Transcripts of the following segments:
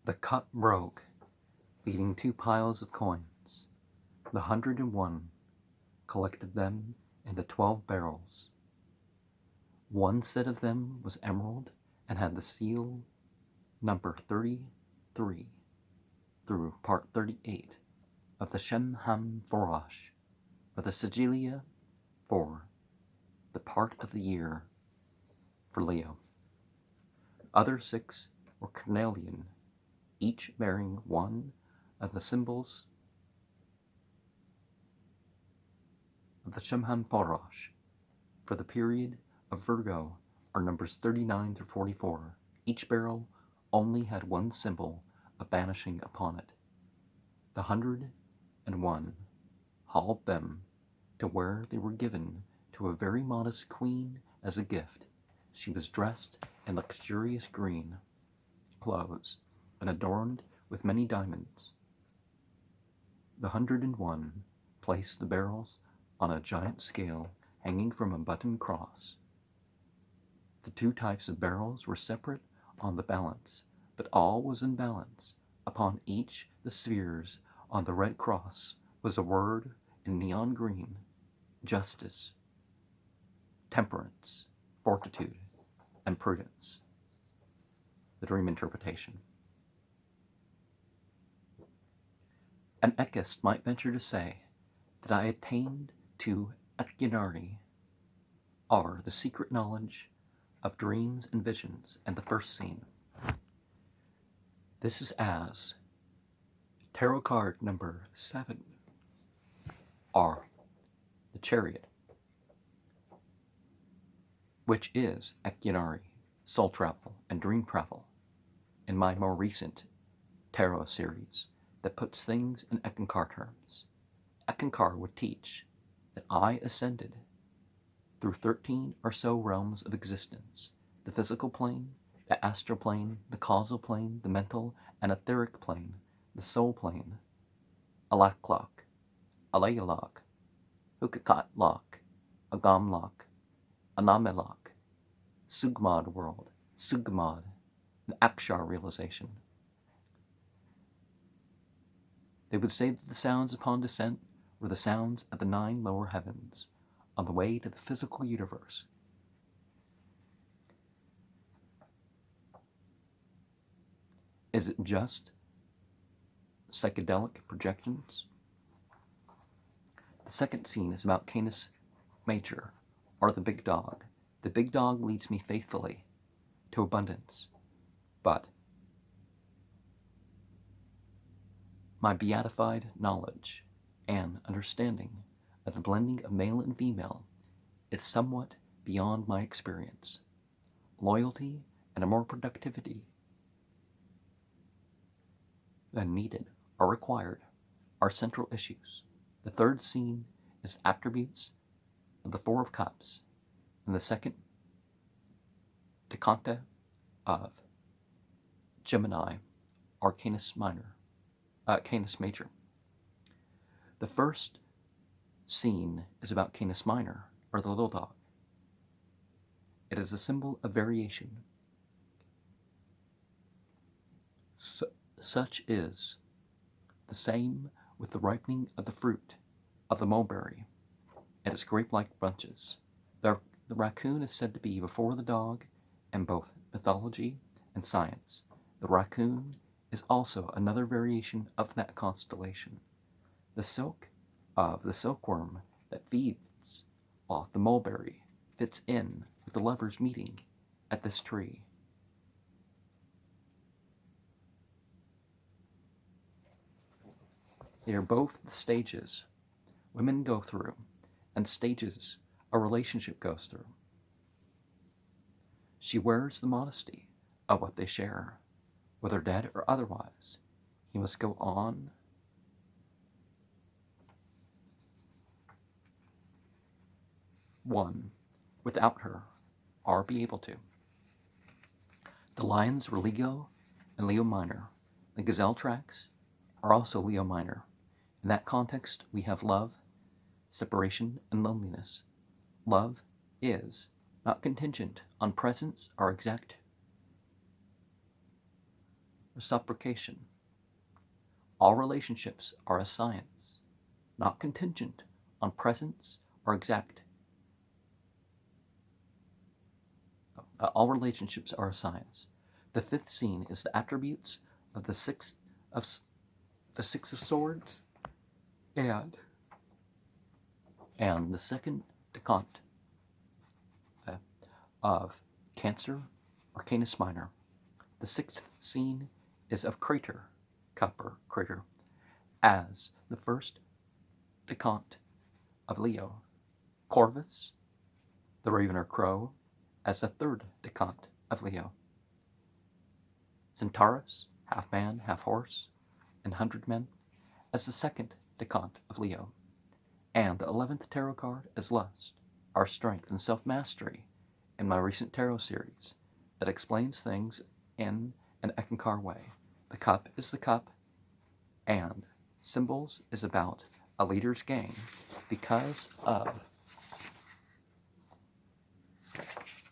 The cut broke, leaving 2 piles of coins. The 101 collected them into 12 barrels. One set of them was emerald and had the seal number 33 through part 38 of the Shemham Forosh, or the Sigilia for the part of the year for Leo. Other 6 were carnelian, each bearing one of the symbols of the Shemham Forosh for the period of Virgo, are numbers 39 through 44. Each barrel only had one symbol of banishing upon it. The 101 hauled them to where they were given to a very modest queen as a gift. She was dressed in luxurious green clothes and adorned with many diamonds. The 101 placed the barrels on a giant scale hanging from a button cross. The 2 types of barrels were separate on the balance, but all was in balance. Upon each the spheres on the red cross was a word in neon green: justice, temperance, fortitude, and prudence. The dream interpretation. An ekist might venture to say that I attained to ekyanari, or the secret knowledge of dreams and visions, and the first scene. This is as tarot card number 7, or the Chariot, which is ekyanari, soul travel, and dream travel, in my more recent tarot series that puts things in Ekankar terms. Ekankar would teach that I ascended through 13 or so realms of existence: the physical plane, the astral plane, the causal plane, the mental and etheric plane, the soul plane, Alaklok, Alayalok, Hukakat-lok, Agamlok, Anamelok, Sugmad world, Sugmad, and Akshar realization. They would say that the sounds upon descent were the sounds of the 9 lower heavens on the way to the physical universe. Is it just psychedelic projections? The second scene is about Canis Major, or the big dog. The big dog leads me faithfully to abundance, but my beatified knowledge and understanding of the blending of male and female is somewhat beyond my experience. Loyalty and a more productivity than needed or required are central issues. The third scene is attributes of the 4 of Cups, and the second decanta of Gemini, or Canis Major. The first scene is about Canis Minor, or the little dog. It is a symbol of variation. Such is the same with the ripening of the fruit of the mulberry and its grape-like bunches. The raccoon is said to be before the dog in both mythology and science. The raccoon is also another variation of that constellation. The silk of the silkworm that feeds off the mulberry fits in with the lovers meeting at this tree. They are both the stages women go through and stages a relationship goes through. She wears the modesty of what they share, whether dead or otherwise. He must go on one without her, or be able to. The lions were Leo and Leo Minor. The gazelle tracks are also Leo Minor. In that context, we have love, separation, and loneliness. Love is not contingent on presence or exact reciprocation. All relationships are a science, not contingent on presence or exact. All relationships are a science. The fifth scene is the attributes of the six of swords, and the second decant of Cancer or Canis Minor. The sixth scene is of Crater, Copper Crater, as the first decant of Leo. Corvus, the Raven or Crow, as the third decant of Leo. Centaurus, half man, half horse, and 100 men, as the second decant of Leo. And the 11th tarot card is Lust, our strength and self-mastery, in my recent tarot series that explains things in an Eckankar way. The cup is the cup, and symbols is about a leader's gain because of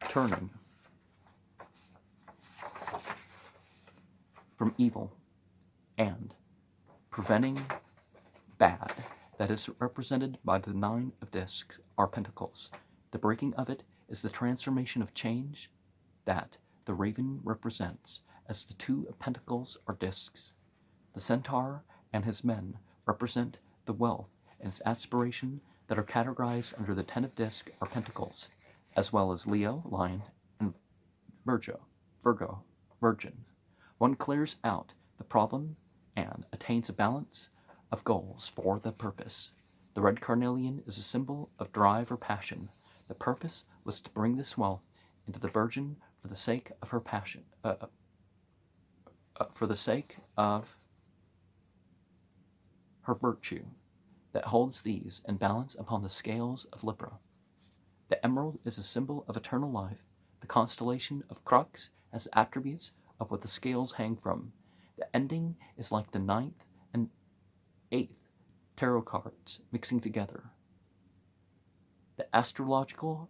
turning from evil and preventing bad. That is represented by the 9 of discs, or pentacles. The breaking of it is the transformation of change that the raven represents, as the 2 of pentacles are discs. The centaur and his men represent the wealth and its aspiration that are categorized under the 10 of discs or pentacles, as well as Leo, lion, and Virgo, virgin. One clears out the problem and attains a balance of goals for the purpose. The red carnelian is a symbol of drive or passion. The purpose was to bring this wealth into the virgin for the sake of her passion, for the sake of her virtue that holds these in balance upon the scales of Libra. The emerald is a symbol of eternal life. The constellation of Crux has attributes of what the scales hang from. The ending is like the 9th and 8th tarot cards mixing together. The astrological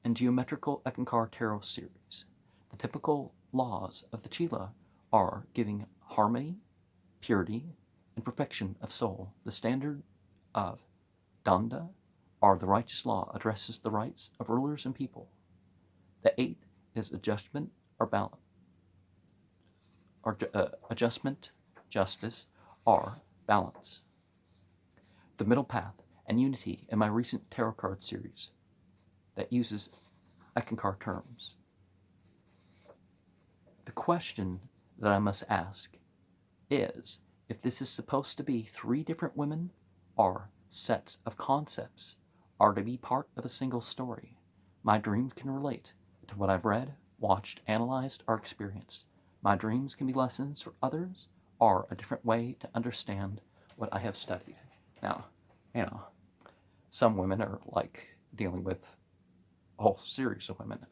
and geometrical Eckankar tarot series. The typical laws of the Chila are giving harmony, purity, and perfection of soul. The standard of Danda, or the righteous law, addresses the rights of rulers and people. The 8th is adjustment or balance, or adjustment, justice, or balance. The middle path and unity in my recent tarot card series that uses Eckankar terms. The question that I must ask is if this is supposed to be 3 different women or sets of concepts are to be part of a single story. My dreams can relate to what I've read, watched, analyzed, or experienced. My dreams can be lessons for others or a different way to understand what I have studied. Now, some women are like dealing with a whole series of women.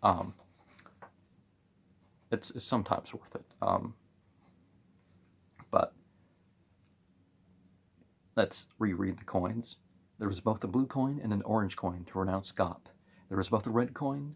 It's sometimes worth it. But let's reread the coins. There was both a blue coin and an orange coin to renounce Gop. There was both a red coin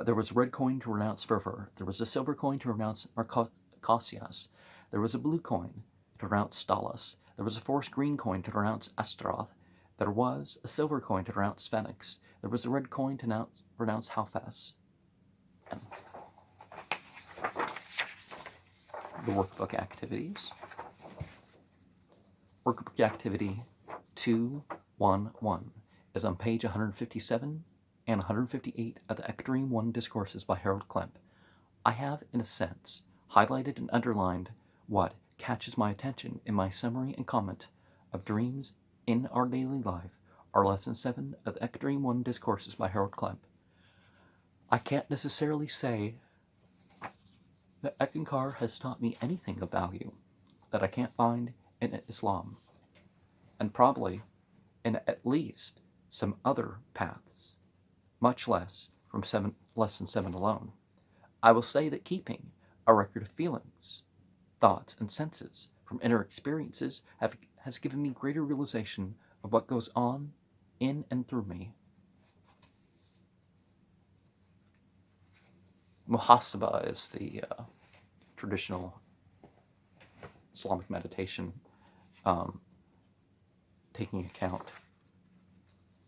there was a red coin to renounce fervor. There was a silver coin to renounce Marcosias. There was a blue coin to renounce Stalas. There was a forest green coin to renounce Astaroth. There was a silver coin to renounce Phoenix. There was a red coin to renounce Halfas. And the workbook activities. Workbook activity 211 is on page 157 and 158 of the Eckankar 1 Discourses by Harold Klemp. I have, in a sense, highlighted and underlined what catches my attention in my summary and comment of Dreams in Our Daily Life, or Lesson 7 of the Eckankar 1 Discourses by Harold Klemp. I can't necessarily say that Eckankar has taught me anything of value that I can't find in Islam, and probably in at least some other paths, much less from Lesson 7 alone. I will say that keeping a record of feelings, thoughts, and senses from inner experiences has given me greater realization of what goes on in and through me. Muhasaba is the traditional Islamic meditation, taking account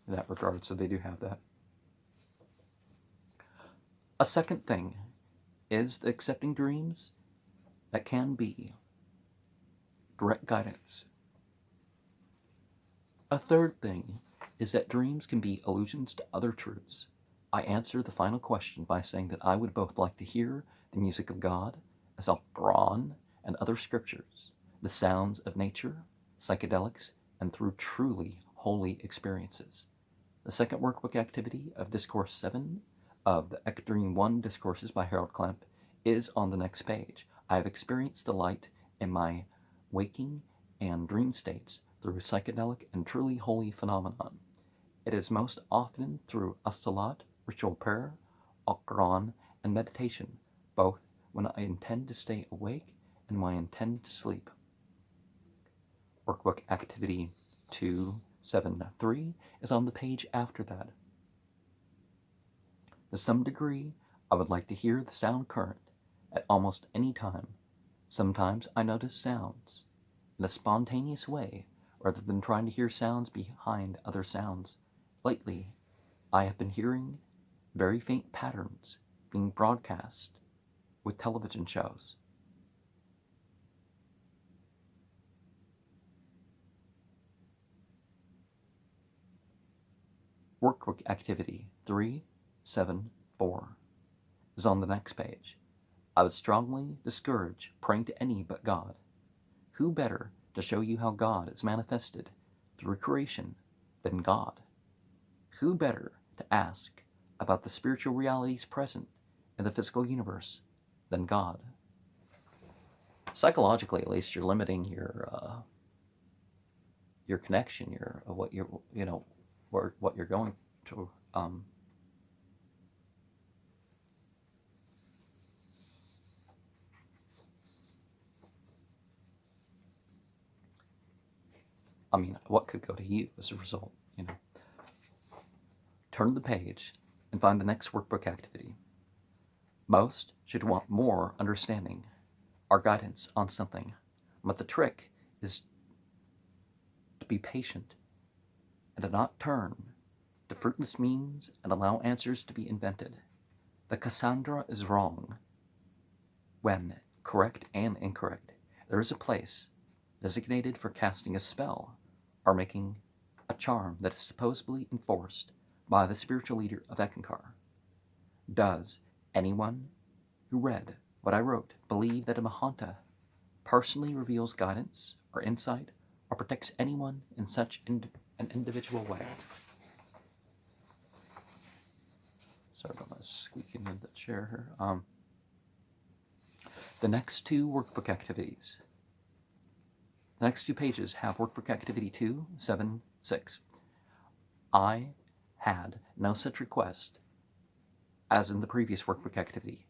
in that regard, so they do have that. A second thing is accepting dreams that can be direct guidance. A third thing is that dreams can be allusions to other truths. I answer the final question by saying that I would both like to hear the music of God, as Al-Quran and other scriptures, the sounds of nature, psychedelics, and through truly holy experiences. The second workbook activity of Discourse 7 of the ECK Dream 1 Discourses by Harold Klemp is on the next page. I have experienced the light in my waking and dream states through psychedelic and truly holy phenomenon. It is most often through as-salat, ritual prayer, Al-Quran, and meditation, both when I intend to stay awake and when I intend to sleep. Workbook Activity 273 is on the page after that. To some degree, I would like to hear the sound current at almost any time. Sometimes I notice sounds in a spontaneous way rather than trying to hear sounds behind other sounds. Lately, I have been hearing very faint patterns being broadcast with television shows. Workbook Activity 374 is on the next page. I would strongly discourage praying to any but God. Who better to show you how God is manifested through creation than God? Who better to ask about the spiritual realities present in the physical universe than God? Psychologically, at least, you're limiting your connection, what you're going to. What could go to you as a result? Turn the page and find the next workbook activity. Most should want more understanding or guidance on something, but the trick is to be patient and to not turn to fruitless means and allow answers to be invented. The Cassandra is wrong when correct and incorrect. There is a place designated for casting a spell or making a charm that is supposedly enforced by the spiritual leader of Eckankar. Does anyone who read what I wrote believe that a Mahanta personally reveals guidance or insight or protects anyone in such an individual way? Sorry about my squeaking in the chair here. The next two workbook activities. The next two pages have workbook activity 276. I had no such request as in the previous workbook activity.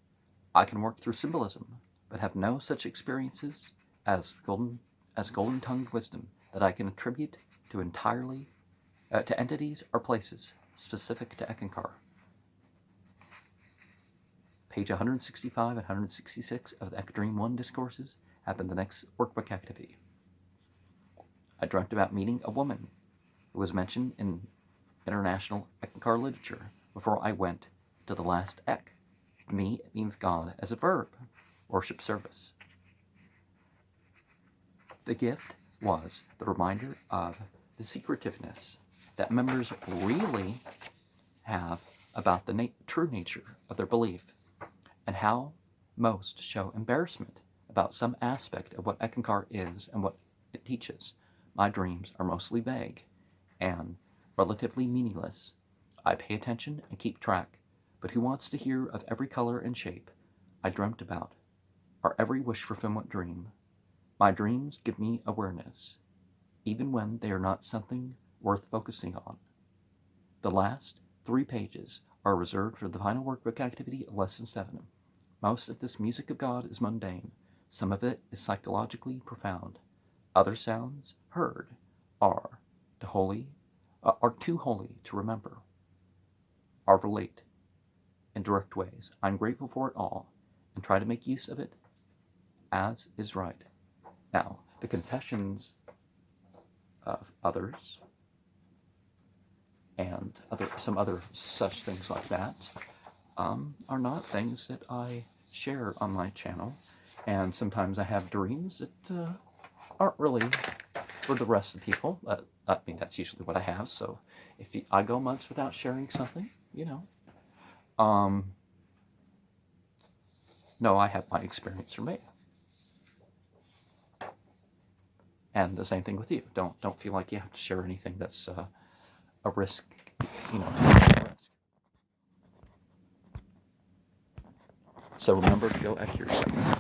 I can work through symbolism, but have no such experiences as golden-tongued wisdom that I can attribute to entirely to entities or places specific to Eckankar. Page 165 and 166 of the ECK Dream 1 Discourses have been the next workbook activity. I dreamt about meeting a woman who was mentioned in international Eckankar literature before I went to the last Ek. To me, it means God as a verb, worship service. The gift was the reminder of the secretiveness that members really have about the true nature of their belief, and how most show embarrassment about some aspect of what Eckankar is and what it teaches. My dreams are mostly vague and relatively meaningless. I pay attention and keep track, but who wants to hear of every color and shape I dreamt about, or every wish fulfillment dream? My dreams give me awareness, even when they are not something worth focusing on. The last 3 pages are reserved for the final workbook activity of Lesson 7. Most of this music of God is mundane. Some of it is psychologically profound. Other sounds heard are too holy to remember, or relate in direct ways. I'm grateful for it all and try to make use of it as is right. Now, the confessions of others and some other such things like that are not things that I share on my channel. And sometimes I have dreams that aren't really for the rest of the people. I mean, that's usually what I have. So if I go months without sharing something, you know, no, I have my experience from me. And the same thing with you. Don't feel like you have to share anything that's a risk, you know, a risk. So remember to go accurate yourself.